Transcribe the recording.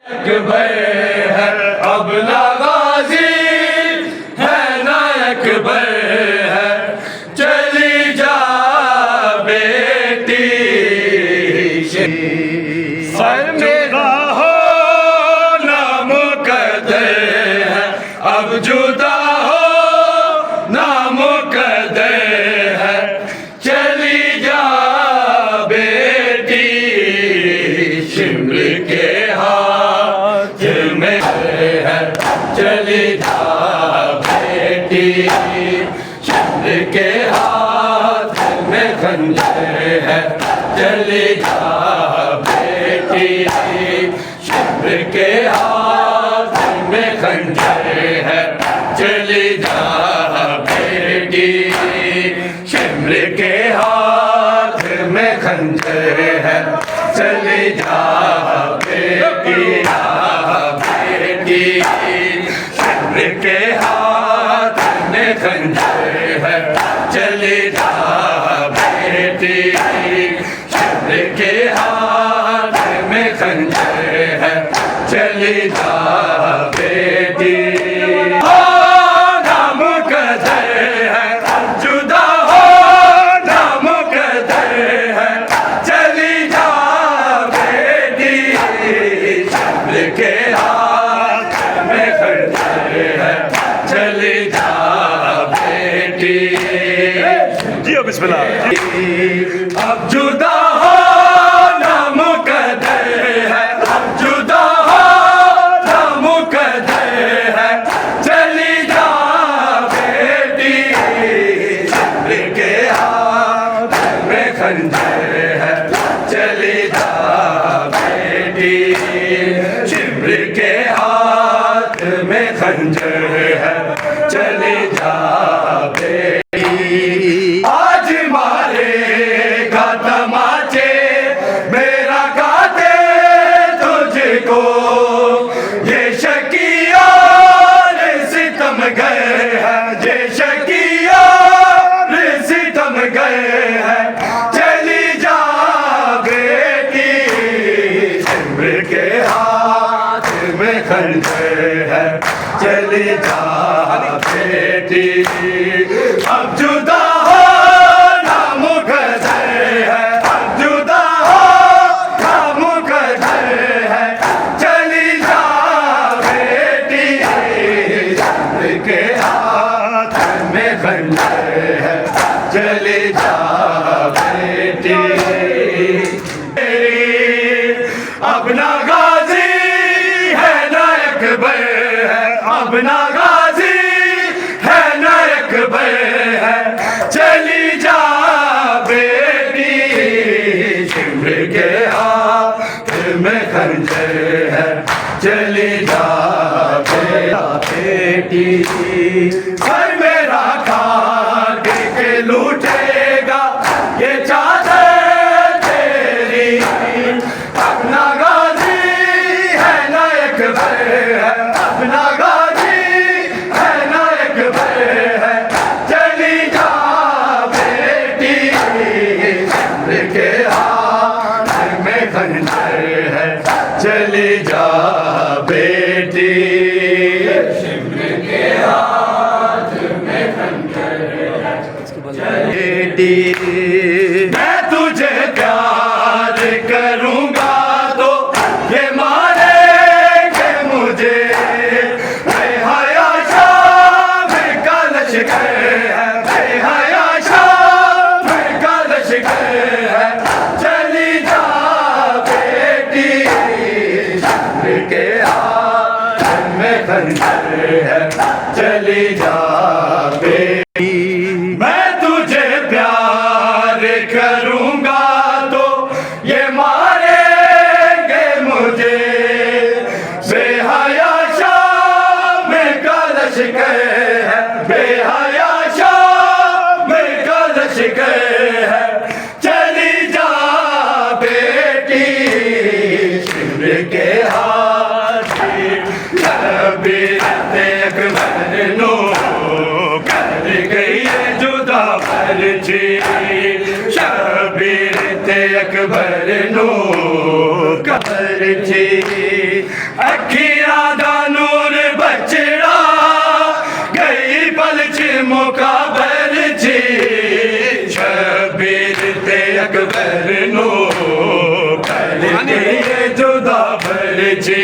अकबर है अब ना गाजी है ना अकबर है चली जा बेटी सर मेरा हो ना मुकद्दर है अब जुदा हो ना मुकद्दर है चली जा बेटी शिमर के हाथ में है चली जा बेटी शिमर के हाथ में खंजर है चली जा बेटी शिमर के हाथ में खंजर है चली जा बेटी शिमर के हाथ में खंजर है चली जा बेटी बेटी शिमर के हाथ में खंजर है चली जा बेटी शिमर के हाथ में खंजर है चली जा बेटी हो ना मुकद्दर है जुदा हो ना मुकद्दर है चली जा बेटी शिमर के हाथ में खंजर है चली जा बेटी जियो बिस्मिल्लाह। अब जुदा हो ना मुकद्दर है अब जुदा हो ना मुकद्दर है चली जा बेटी शिमर के हाथ में खंजर है चली जा बेटी शिमर के हाथ में खंजर है चली जा बेटी आज मारेगा तमाचे मेरा काटे तुझको ये शकिया रे सितम गए हैं ये शकिया रे सितम गए हैं चली जा बेटी शिमर के हाथ में खंजर है चली जा बेटी अब जुदा हो ना मुकद्दर है अब जुदा हो ना मुकद्दर है चली जा बेटी शिमर के हाथ में खंजर है चली जा बेटी अब ना गाजी है ना अकबर है अब ना गाजी है ना अकबर है चली जा बेटी शिमर के हाथ में खंजर है चली जा बेटी सर मेरा खाक के लूटेगा ये चादर तेरी अपना गाजी है ना अकबर है अपना गाजी है ना अकबर है चली जा बेटी शिमर के हाथ में खंजर है चली जा बेटी शिमर के हाथ में खंजर है बेटी मैं तुझे प्यार करूंगा तो ये मारेंगे मुझे बेहया शाम का लश्कर है बेहया शाम का लश्कर है चली जा बेटी शिमर के हाथ में खंजर है चली जा बेटी मैं तुझे प्यार करूंगा तो ये मारेंगे मुझे बेहया शाम का लश्कर है बेहया शाम का लश्कर है चली जा बेटी शिमर के हाथ शबीर अकबर नो कर गई जुदा परची शबीर अकबर नो कर जी अखियां दा नूर बचड़ा गई पल च मुकाबर जी शबीर ते अकबर नो कर गए जुदा भर जी